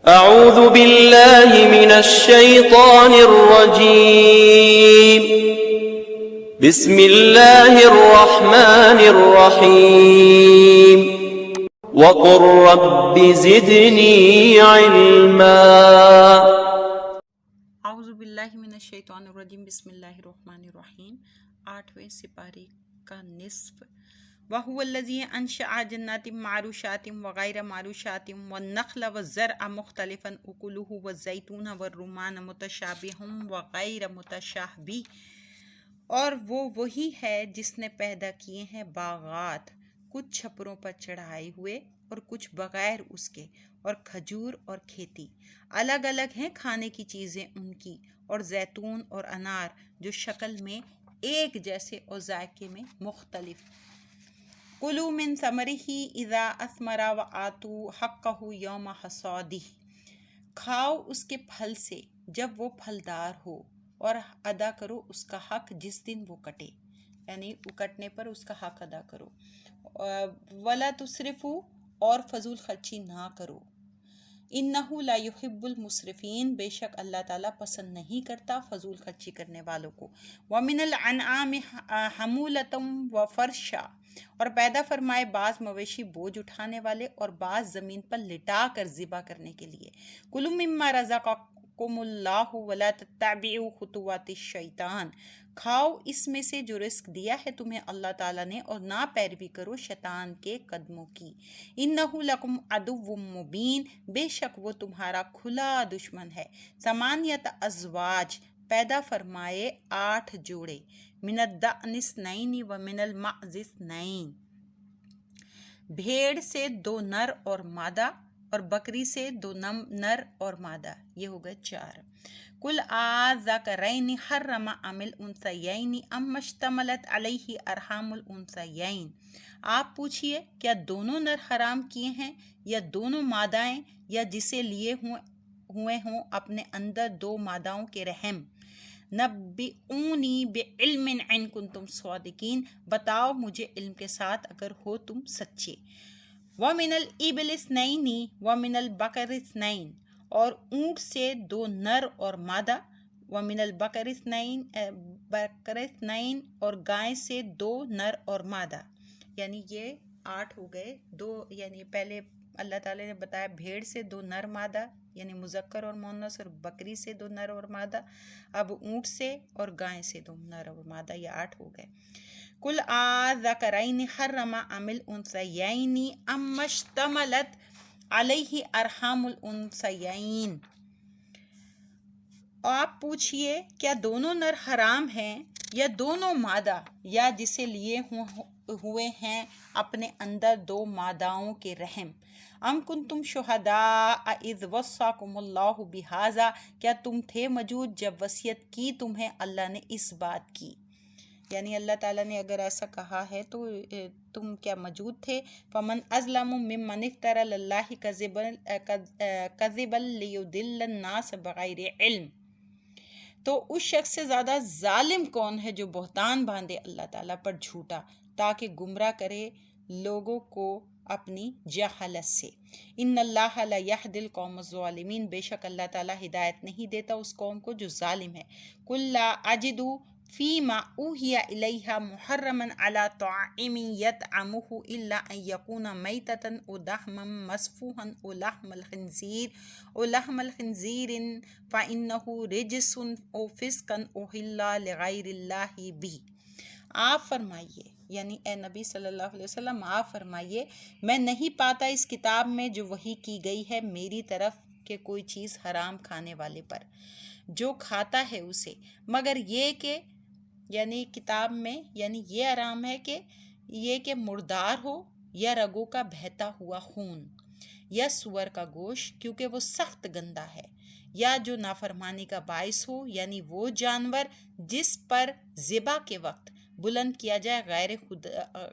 اعوذ باللہ من الشیطان الرجیم بسم اللہ الرحمن الرحیم وقل رب زدنی علما۔ اعوذ باللہ من الشیطان الرجیم بسم اللہ الرحمن الرحیم۔ 8ویں سپارے کا نصف۔ وَهُوَ الَّذِي أَنشَأَ جَنَّاتٍ مَّعْرُوشَاتٍ وَغَيْرَ مَعْرُوشَاتٍ وَالنَّخْلَ وَالزَّرْعَ مُخْتَلِفًا أُكُلُهُ وَالزَّيْتُونَ وَالرُّمَّانَ مُتَشَابِهٌ وَغَيْرَ مُتَشَابِهٍ، اور وہ وہی ہے جس نے پیدا کیے ہیں باغات، کچھ چھپروں پر چڑھائے ہوئے اور کچھ بغیر اس کے، اور کھجور اور کھیتی الگ الگ ہیں کھانے کی چیزیں ان کی، اور زیتون اور انار جو شکل میں ایک جیسے اور ذائقے میں مختلف۔ کلوا من ثمرہ اذا اثمر وآتوا حقہ یوم حصادہ، کھاؤ اس کے پھل سے جب وہ پھلدار ہو، اور ادا کرو اس کا حق جس دن وہ کٹے، یعنی کٹنے پر اس کا حق ادا کرو۔ ولا تسرفوا، اور فضول خرچی نہ کرو۔ انہ لا یحب المسرفین، بے شک اللہ تعالیٰ پسند نہیں کرتا فضول خرچی کرنے والوں کو۔ ومن الانعام حمولۃ وفرشا، اور پیدا فرمائے بعض مویشی بوجھ اٹھانے والے اور بعض زمین پر لٹا کر ذبح کرنے کے لیے۔ کلوا مما رزقکم اللہ ولا تتبعوا خطوات الشیطان، کھاؤ اس میں سے جو رزق دیا ہے تمہیں اللہ تعالیٰ نے، اور نہ پیروی کرو شیطان کے قدموں کی۔ انہ لکم عدو مبین، بے شک وہ تمہارا کھلا دشمن ہے۔ ثمانیۃ ازواج، پیدا فرمائے 8 جوڑے، من الضأن اثنین ومن المعز اثنین، بھیڑ سے 2 نر اور مادہ، اور بکری سے 2 نر اور مادہ، یہ ہو گئے 4۔ قل آذکرین حرم ام الانثیین اما اشتملت علیہ ارحام الانثیین، آپ پوچھئے کیا دونوں نر حرام کیے ہیں یا دونوں مادائیں، یا جسے لیے ہوئے ہوں اپنے اندر 2 ماداؤں کے رحم۔ نبئونی بعلم ان کنتم صادقین، بتاؤ مجھے علم کے ساتھ اگر ہو تم سچے۔ وَمِنَ الْإِبِلِ اثْنَيْنِ وَمِنَ الْبَقَرِ اثْنَيْنِ، اور اونٹ سے 2 نر اور مادہ۔ وَمِنَ الْبَقَرِ اثْنَيْنِ، اور گائے سے 2 نر اور مادہ، یعنی یہ 8 ہو گئے۔ 2 یعنی پہلے اللہ تعالیٰ نے بتایا بھیڑ سے 2 نر مادہ یعنی مذکر اور مؤنث، اور بکری سے 2 نر اور مادہ، اب اونٹ سے اور گائے سے 2 نر اور مادہ، یہ 8 ہو گئے۔ قل آذکرین حرم ام الانثیین اما اشتملت علیہ ارحام الانثیین، آپ پوچھئے کیا دونوں نر حرام ہیں یا دونوں مادہ، یا جسے لیے ہوئے ہیں اپنے اندر 2 ماداؤں کے رحم۔ ام کنتم شہداء اذ وصاکم اللہ بہذا، کیا تم تھے موجود جب وصیت کی تمہیں اللہ نے اس بات کی، یعنی اللہ تعالیٰ نے اگر ایسا کہا ہے تو تم کیا موجود تھے۔ فمن اظلم ممن افتری علی اللہ کذبا لیضل الناس بغیر علم، تو اس شخص سے زیادہ ظالم کون ہے جو بہتان باندھے اللہ تعالیٰ پر جھوٹا تاکہ گمراہ کرے لوگوں کو اپنی جہالت سے۔ ان اللہ لا یہدی القوم الظالمین، بے شک اللہ تعالیٰ ہدایت نہیں دیتا اس قوم کو جو ظالم ہے۔ قل لا اجد فیما اوحی الیہ محرما علی طاعم یطعمہ الا ان یکون میتۃ او لحما مسفوحا او لحم الخنزیر فانہ رجس او فسقا اہل لغیر اللہ بہ، آپ فرمائیے، یعنی اے نبی صلی اللہ علیہ وسلم آپ فرمائیے میں نہیں پاتا اس کتاب میں جو وحی کی گئی ہے میری طرف کہ کوئی چیز حرام کھانے والے پر جو کھاتا ہے اسے، مگر یہ کہ یعنی کتاب میں یعنی یہ حرام ہے کہ یہ کہ مردار ہو، یا رگوں کا بہتا ہوا خون، یا سور کا گوشت کیونکہ وہ سخت گندا ہے، یا جو نافرمانی کا باعث ہو، یعنی وہ جانور جس پر ذبح کے وقت بلند کیا جائے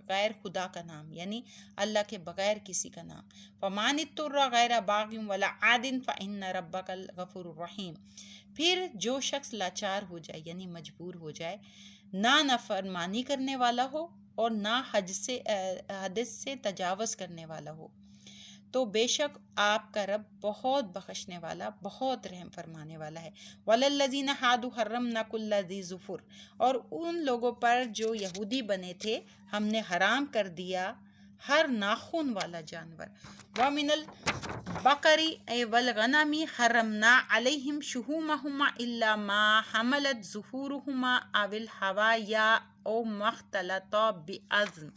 غیر خدا کا نام، یعنی اللہ کے بغیر کسی کا نام۔ فَمَنِ اضْطُرَّ غَيْرَ بَاغٍ وَلَا عَادٍ فَإِنَّ رَبَّكَ الْغَفُورُ الرَّحِيمُ، پھر جو شخص لاچار ہو جائے یعنی مجبور ہو جائے، نہ نافرمانی کرنے والا ہو اور نہ حد سے تجاوز کرنے والا ہو، تو بے شک آپ کا رب بہت بخشنے والا بہت رحم فرمانے والا ہے۔ وَلَلَّذِينَ هَادُوا حَرَّمْنَا كُلَّ ذِي ظُفُرٍ، اور ان لوگوں پر جو یہودی بنے تھے ہم نے حرام کر دیا ہر ناخن والا جانور۔ وَمِنَ الْبَقَرِ وَالْغَنَمِ حَرَّمْنَا عَلَيْهِمْ شُحُومَهُمَا إِلَّا مَا حَمَلَتْ ظُهُورُهُمَا أَوِ الْحَوَايَا أَوْ مَا اخْتَلَطَ بِعَظْمٍ،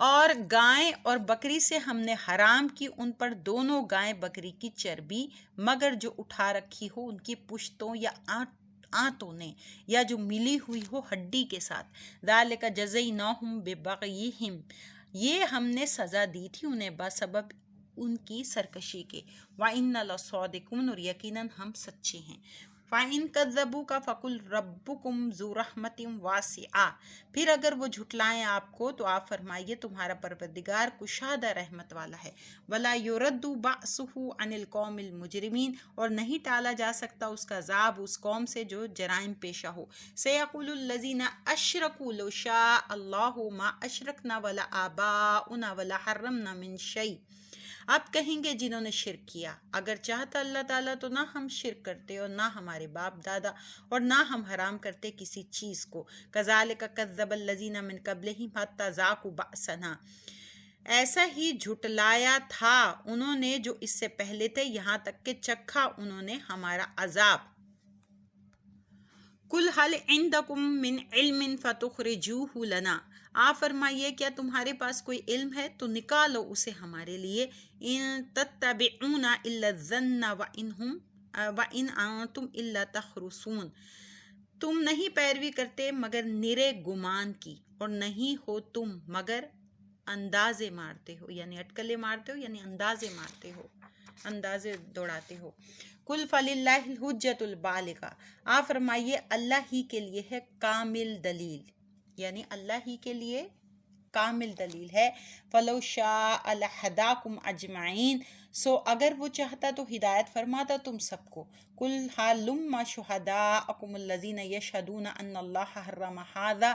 اور گائے اور بکری سے ہم نے حرام کی ان پر دونوں گائے بکری کی چربی، مگر جو اٹھا رکھی ہو ان کی پشتوں یا آنتوں نے، یا جو ملی ہوئی ہو ہڈی کے ساتھ۔ ذَلِكَ جَزَيْنَاهُمْ بِبَغْيِهِمْ، یہ ہم نے سزا دی تھی انہیں بسبب ان کی سرکشی کے۔ وَإِنَّا لَصَادِقُونَ، اور یقیناً ہم سچے ہیں۔ فَإِن كَذَّبُوكَ فَقُلْ رَبُّكُمْ ذُو رَحْمَةٍ وَاسِعَةٍ، پھر اگر وہ جھٹلائیں آپ کو تو آپ فرمائیے تمہارا پروردگار کشادہ رحمت والا ہے۔ وَلَا يُرَدُّ بَأْسُهُ عَنِ الْقَوْمِ الْمُجْرِمِينَ، اور نہیں ٹالا جا سکتا اس کا عذاب اس قوم سے جو جرائم پیشہ ہو۔ سَيَقُولُ الَّذِينَ أَشْرَكُوا لَوْ شَاءَ اللَّهُ مَا أَشْرَكْنَا وَلَا آبَاؤُنَا وَلَا حَرَّمْنَا مِن شَيْءٍ، اب کہیں گے جنہوں نے شرک کیا، اگر چاہتا اللہ تعالیٰ تو نہ ہم شرک کرتے اور نہ ہمارے باپ دادا، اور نہ ہم حرام کرتے کسی چیز کو۔ كَذَلِكَ كَذَّبَ الَّذِينَ مِن قَبْلِهِمْ حَتَّى ذَاقُوا بَأْسَنَا، ایسا ہی جھٹلایا تھا انہوں نے جو اس سے پہلے تھے، یہاں تک کہ چکھا انہوں نے ہمارا عذاب۔ قُلْ هَلْ عِنْدَكُمْ مِنْ عِلْمٍ فَتُخْرِجُوهُ لَنَا، آپ فرمائیے کیا تمہارے پاس کوئی علم ہے تو نکالو اسے ہمارے لیے۔ إِن تَتَّبِعُونَ إِلَّا الظَّنَّ وَإِنْ أَنْتُمْ إِلَّا تَخْرُصُونَ، تم نہیں پیروی کرتے مگر نرے گمان کی، اور نہیں ہو تم مگر اندازے مارتے ہو، یعنی اٹکلے مارتے ہو، یعنی اندازے مارتے ہو، اندازے دوڑاتے ہو۔ قُلْ فَلِلَّهِ الْحُجَّةُ الْبَالِغَةُ، آپ فرمائیے اللہ ہی کے لیے ہے کامل دلیل، یعنی اللہ ہی کے لیے کامل دلیل ہے۔ فَلَوْ شَاءَ لَهَدَاكُمْ أَجْمَعِينَ، سو اگر وہ چاہتا تو ہدایت فرماتا تم سب کو۔ قُلْ هَلُمَّ شُهَدَاءَكُمُ الَّذِينَ يَشْهَدُونَ أَنَّ اللَّهَ حَرَّمَ هَذَا،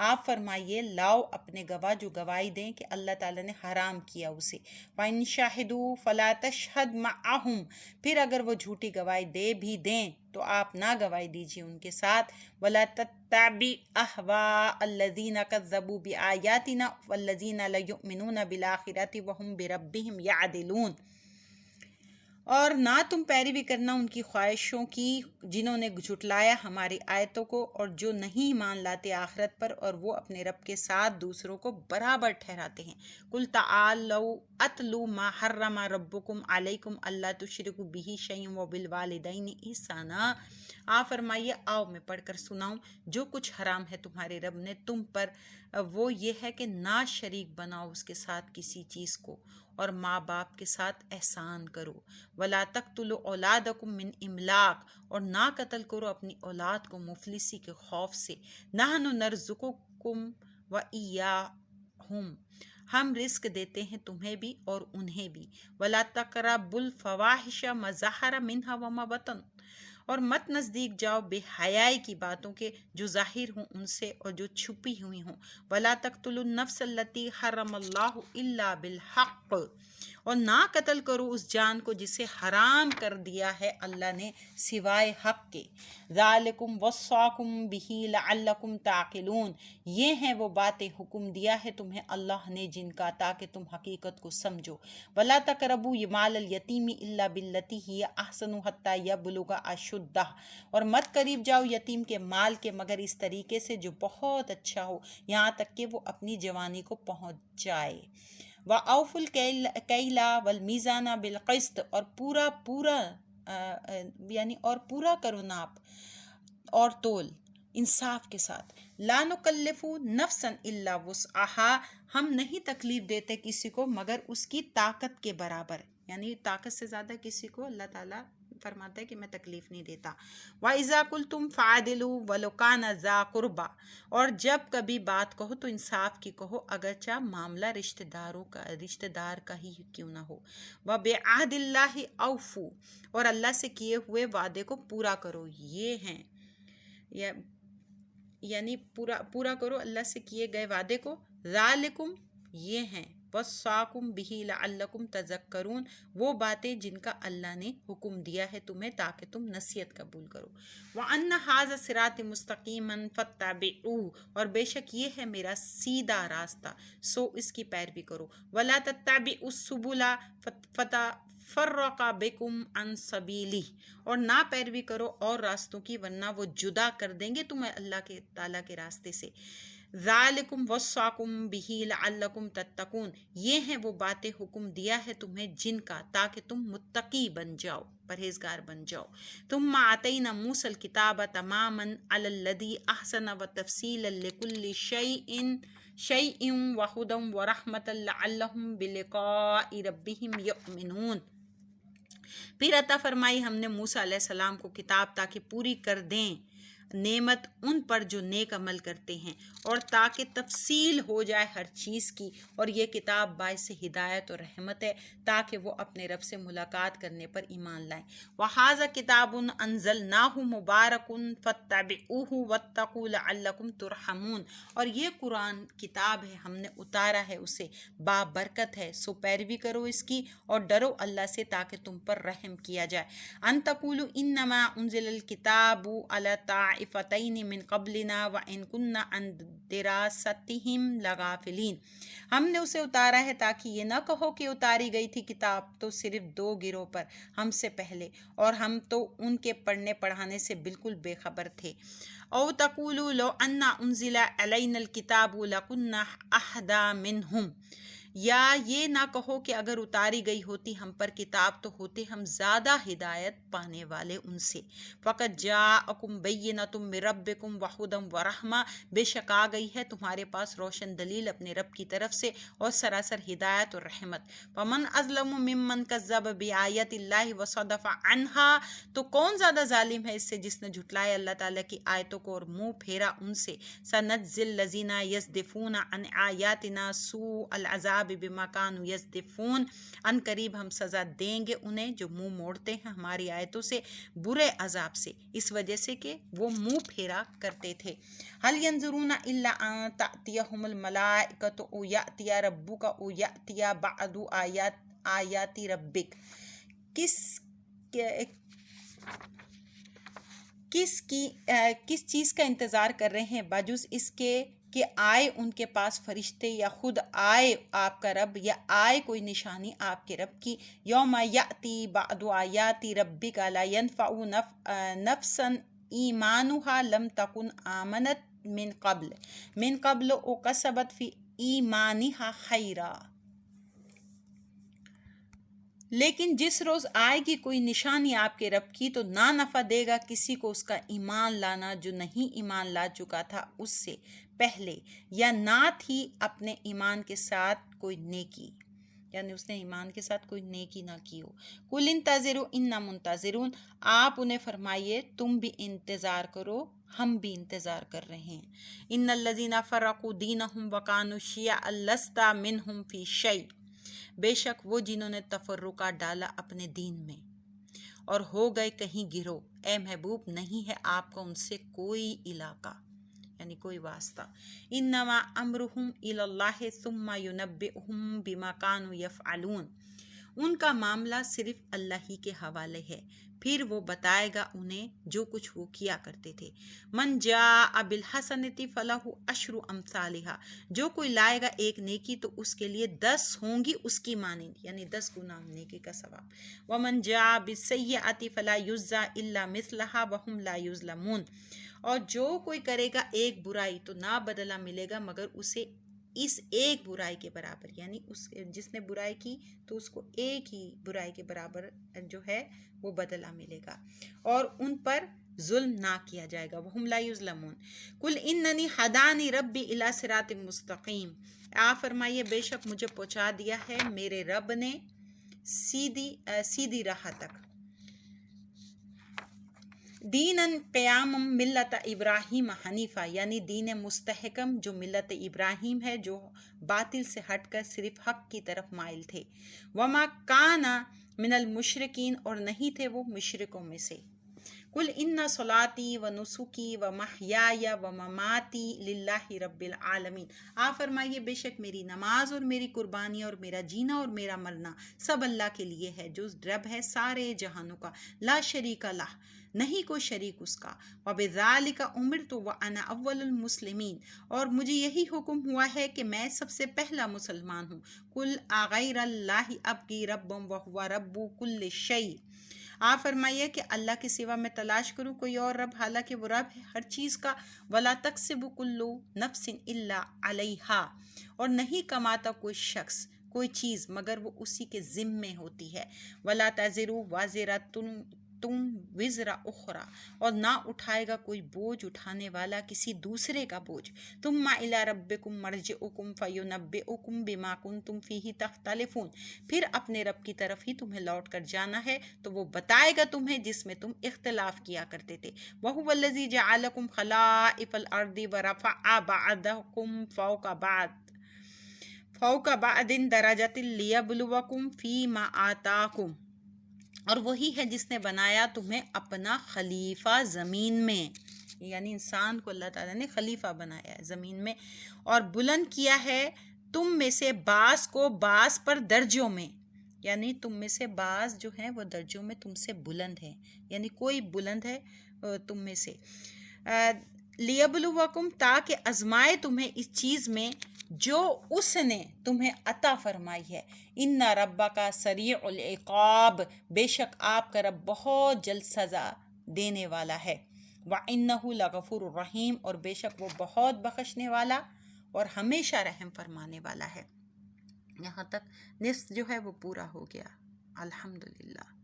آپ فرمائیے لاؤ اپنے گواہ جو گواہی دیں کہ اللہ تعالیٰ نے حرام کیا اسے۔ وَإِن شَهِدُوا فَلَا تَشْهَدْ مَعَهُمْ، پھر اگر وہ جھوٹی گواہی دے بھی دیں تو آپ نہ گواہی دیجیے ان کے ساتھ۔ وَلَا تَتَّبِعْ أَهْوَاءَ الَّذِينَ كَذَّبُوا بِآيَاتِنَا وَالَّذِينَ لَا يُؤْمِنُونَ بِالْآخِرَةِ وَهُمْ بِرَبِّهِمْ يَعْدِلُونَ، اور نہ تم پیروی کرنا ان کی خواہشوں کی جنہوں نے جھٹلایا ہماری آیتوں کو اور جو نہیں مان لاتے آخرت پر، اور وہ اپنے رب کے ساتھ دوسروں کو برابر ٹھہراتے ہیں۔ قُلْ تَعَالَوْا أَتْلُوا مَا حَرَّمَ رَبُّكُمْ عَلَيْكُمْ أَلَّا تُشْرِكُوا بِهِ شَيْئًا وَبِالْوَالِدَيْنِ إِحْسَانًا، آپ فرمائیے آؤ میں پڑھ کر سناؤں جو کچھ حرام ہے تمہارے رب نے تم پر، وہ یہ ہے کہ نہ شریک بناؤ اس کے ساتھ کسی چیز کو، اور ماں باپ کے ساتھ احسان کرو۔ وَلَا تَقْتُلُوا أَوْلَادَكُم مِّنْ إِمْلَاقٍ، اور نہ قتل کرو اپنی اولاد کو مفلسی کے خوف سے۔ نَحْنُ نَرْزُقُكُمْ وَإِيَّاهُمْ، ہم رزق دیتے ہیں تمہیں بھی اور انہیں بھی۔ وَلَا تَقْرَبُوا الْفَوَاحِشَ مَا ظَهَرَ مِنْهَا وَمَا بَطَنَ، اور مت نزدیک جاؤ بے حیائی کی باتوں کے جو ظاہر ہوں ان سے اور جو چھپی ہوئی ہوں۔ وَلَا تَقْتُلُوا النَّفْسَ الَّتِي حَرَّمَ اللَّهُ إِلَّا بِالْحَقِّ، اور نہ قتل کرو اس جان کو جسے حرام کر دیا ہے اللہ نے سوائے حق کے۔ ذَلِكُمْ وَصَّاكُمْ بِهِ لَعَلَّكُمْ تَعْقِلُونَ، یہ ہیں وہ باتیں حکم دیا ہے تمہیں اللہ نے جن کا تاکہ تم حقیقت کو سمجھو۔ وَلَا تَقْرَبُوا مَالَ الْيَتِيمِ إِلَّا بِالَّتِي هِيَ أَحْسَنُ حَتَّى يَبْلُغَ أَشُدَّهُ، اور مت قریب جاؤ یتیم کے مال کے مگر اس طریقے سے جو بہت اچھا ہو، یہاں تک کہ وہ اپنی جوانی کو پہنچ جائے۔ وَأَوْفُوا الْكَيْلَ وَالْمِيزَانَ بِالْقِسْطِ، اور پورا کرو ناپ اور تول انصاف کے ساتھ۔ لَا نُكَلِّفُ نَفْسًا إِلَّا وُسْعَهَا، ہم نہیں تکلیف دیتے کسی کو مگر اس کی طاقت کے برابر، یعنی طاقت سے زیادہ کسی کو اللہ تعالیٰ فرماتا ہے کہ میں تکلیف نہیں دیتا۔ وَإِذَا قُلْتُمْ فَعَدِلُوا وَلَوْ كَانَ ذَا قُرْبَىٰ، اور جب کبھی بات کہو تو انصاف کی کہو اگرچہ معاملہ رشتہ دار کا ہی کیوں نہ ہو۔ وَبِعَهْدِ اللَّهِ أَوْفُوا، اور اللہ سے کیے ہوئے وعدے کو پورا کرو، یہ ہیں یعنی پورا کرو اللہ سے کیے گئے وعدے کو۔ ذَلِكُمْ، یہ ہیں وصاکم بہ لعلکم تذکرون، وہ باتیں جن کا اللہ نے حکم دیا ہے تمہیں تاکہ تم نصیحت قبول کرو۔ وَأَنَّ هَذَا صِرَاطِ مُسْتَقِيمًا فَاتَّبِعُوهُ، اور بے شک یہ ہے میرا سیدھا راستہ سو اس کی پیروی کرو۔ وَلَا تَتَّبِعُوا السُّبُلَ فَتَفَرَّقَ بِكُمْ عَنْ سَبِيلِهِ، اور نہ پیروی کرو اور راستوں کی ورنہ وہ جدا کر دیں گے تمہیں اللہ کے تعالیٰ کے راستے سے۔ ذالکم وصاکم بہ لعلکم تتقون، یہ ہیں وہ باتیں حکم دیا ہے تمہیں جن کا تاکہ تم متقی بن جاؤ، پرہیزگار بن جاؤ۔ ثم آتینا موسیٰ الکتاب تماما علی الذی احسن وتفصیلا لکل شیء وہدی ورحمۃ لعلہم بلقاء ربہم یؤمنون، پھر عطا فرمائی ہم نے موسیٰ علیہ السلام کو کتاب تاکہ پوری کر دیں نعمت ان پر جو نیک عمل کرتے ہیں، اور تاکہ تفصیل ہو جائے ہر چیز کی، اور یہ کتاب باعث ہدایت اور رحمت ہے تاکہ وہ اپنے رب سے ملاقات کرنے پر ایمان لائیں۔ وَهَذَا كِتَابٌ أَنزَلْنَاهُ مُبَارَكٌ فَاتَّبِعُوهُ وَاتَّقُوا لَعَلَّكُمْ تُرْحَمُونَ، اور یہ قرآن کتاب ہے ہم نے اتارا ہے اسے بابرکت ہے سو پیروی کرو اس کی اور ڈرو اللہ سے تاکہ تم پر رحم کیا جائے۔ أَن تَقُولُوا إِنَّمَا أُنزِلَ الْكِتَابُ عَلَى طَائِفَتَيْنِ مِن قَبْلِنَا وَإِن كُنَّا عَن دِرَاسَتِهِمْ لَغَافِلِينَ، ہم نے اسے اتارا ہے تاکہ یہ نہ کہو کہ اتاری گئی تھی کتاب تو صرف 2 گروہ پر ہم سے پہلے، اور ہم تو ان کے پڑھنے پڑھانے سے بالکل بے خبر تھے۔ او تقولوا لو ان انزل علینا الکتاب لکنا اہدی منہم، یا یہ نہ کہو کہ اگر اتاری گئی ہوتی ہم پر کتاب تو ہوتے ہم زیادہ ہدایت پانے والے ان سے۔ فقد جاءکم بینۃ من ربکم وہدی ورحمہ، بے شک آ گئی ہے تمہارے پاس روشن دلیل اپنے رب کی طرف سے اور سراسر ہدایت اور رحمت۔ فمن اظلم ممن کذب بآیات اللہ وصدف عنہا، تو کون زیادہ ظالم ہے اس سے جس نے جھٹلایا اللہ تعالیٰ کی آیتوں کو اور منہ پھیرا ان سے۔ سنجزی الذین یصدفون عن آیاتنا سوء العذاب بما کانوا یصدفون، ان قریب ہم سزا دیں گے انہیں جو منہ موڑتے ہیں ہماری آیتوں سے برے عذاب سے، اس وجہ سے کہ وہ منہ پھیرا کرتے تھے۔ هل ينظرون الا ان تأتيهم الملائکۃ او یأتی ربک او یأتی بعض آیات ربک، کس چیز کا انتظار کر رہے ہیں بجز اس کے کہ آئے ان کے پاس فرشتے یا خود آئے آپ کا رب یا آئے کوئی نشانی آپ کے رب کی۔ یوم یأتی بعض آیات ربک لا ینفع نفسا ایمانها لم تکن آمنت من قبل او کسبت فی ایمانها خیرا، لیکن جس روز آئے گی کوئی نشانی آپ کے رب کی تو نہ نفع دے گا کسی کو اس کا ایمان لانا جو نہیں ایمان لا چکا تھا اس سے پہلے، یا نہ تھی اپنے ایمان کے ساتھ کوئی نیکی، یعنی اس نے ایمان کے ساتھ کوئی نیکی نہ کی ہو۔ قل انتظروا انا منتظرون، آپ انہیں فرمائیے تم بھی انتظار کرو ہم بھی انتظار کر رہے ہیں۔ ان الذین فرقوا دینہم وکانوا شیعا لست منہم فی شیء، بے شک وہ جنہوں نے تفرقہ ڈالا اپنے دین میں اور ہو گئے کہیں گروہ، اے محبوب نہیں ہے آپ کا ان سے کوئی علاقہ یعنی کوئی واسطہ۔ انما امرہم الی اللہ ثم ینبئہم بما کانوا یفعلون، ان کا معاملہ صرف اللہ ہی کے حوالے ہے پھر وہ بتائے گا انہیں جو کچھ وہ کیا کرتے تھے۔ من جاء بالحسنۃ فلہ عشر امثالھا، جو کوئی لائے گا ایک نیکی تو اس کے لیے 10 ہوں گی اس کی مانند، یعنی 10 گنا نیکی کا ثواب۔ ومن جاء بالسیئۃ فلا یجزی الا مثلھا وہم لا یظلمون، اور جو کوئی کرے گا ایک برائی تو نہ بدلہ ملے گا مگر اسے اس ایک برائی کے برابر، یعنی اس جس نے برائی کی تو اس کو ایک ہی برائی کے برابر جو ہے وہ بدلہ ملے گا اور ان پر ظلم نہ کیا جائے گا۔ وہم لا یظلمون۔ قل اننی ہدانی ربی الی صراط مستقیم، آپ فرمائیے بے شک مجھے پہنچا دیا ہے میرے رب نے سیدھی راہ تک۔ دیناً قیام ملت ابراہیم حنیفہ، یعنی دین مستحکم جو ملت ابراہیم ہے جو باطل سے ہٹ کر صرف حق کی طرف مائل تھے۔ وما کان من المشرکین، اور نہیں تھے وہ مشرکوں میں سے۔ قل ان صلاتی و نسکی و محیای و مماتی للہ رب العالمین، آپ فرمائیے بے شک میری نماز اور میری قربانی اور میرا جینا اور میرا مرنا سب اللہ کے لیے ہے جو رب ہے سارے جہانوں کا، لا شریک لہ، نہیں کوئی شریک اس کا، وبذالک امرت وانا اول المسلمین، اور مجھے یہی حکم ہوا ہے کہ میں سب سے پہلا مسلمان ہوں۔ قل اغیر اللہ ابغی ربا وہو رب کل شیء، آپ فرمائیے کہ اللہ کے سوا میں تلاش کروں کوئی اور رب حالانکہ وہ رب ہے ہر چیز کا، ولا تکسب کل نفس الا علیہا، اور نہیں کماتا کوئی شخص کوئی چیز مگر وہ اسی کے ذمے ہوتی ہے، ولا تزر وازرۃ تم وزر اخرى، اور نہ اٹھائے گا کوئی بوجھ اٹھانے والا کسی دوسرے کا بوجھ، ثم الی ربکم مرجعکم فینبئکم بما کنتم فیہ تختلفون، پھر اپنے رب کی طرف ہی تمہیں لوٹ کر جانا ہے تو وہ بتائے گا تمہیں جس میں تم اختلاف کیا کرتے تھے۔ وَهُوَ الَّذِي جَعَلَكُمْ خَلَائِفَ الْأَرْضِ وَرَفَعَ بَعْضَكُمْ فَوْقَ بَعْضٍ دَرَجَاتٍ لِيَبْلُوَكُمْ فِيمَا آتَاكُمْ، اور وہی ہے جس نے بنایا تمہیں اپنا خلیفہ زمین میں، یعنی انسان کو اللہ تعالیٰ نے خلیفہ بنایا ہے زمین میں، اور بلند کیا ہے تم میں سے بعض کو بعض پر درجوں میں، یعنی تم میں سے بعض جو ہیں وہ درجوں میں تم سے بلند ہیں، یعنی کوئی بلند ہے تم میں سے، لیبلوکم، تاکہ آزمائے تمہیں اس چیز میں جو اس نے تمہیں عطا فرمائی ہے۔ ان ربک سریع العقاب، بے شک آپ کا رب بہت جلد سزا دینے والا ہے، وَإِنَّهُ لَغَفُورٌ رَحِيمٌ، اور بے شک وہ بہت بخشنے والا اور ہمیشہ رحم فرمانے والا ہے۔ یہاں تک نصف جو ہے وہ پورا ہو گیا، الحمدللہ۔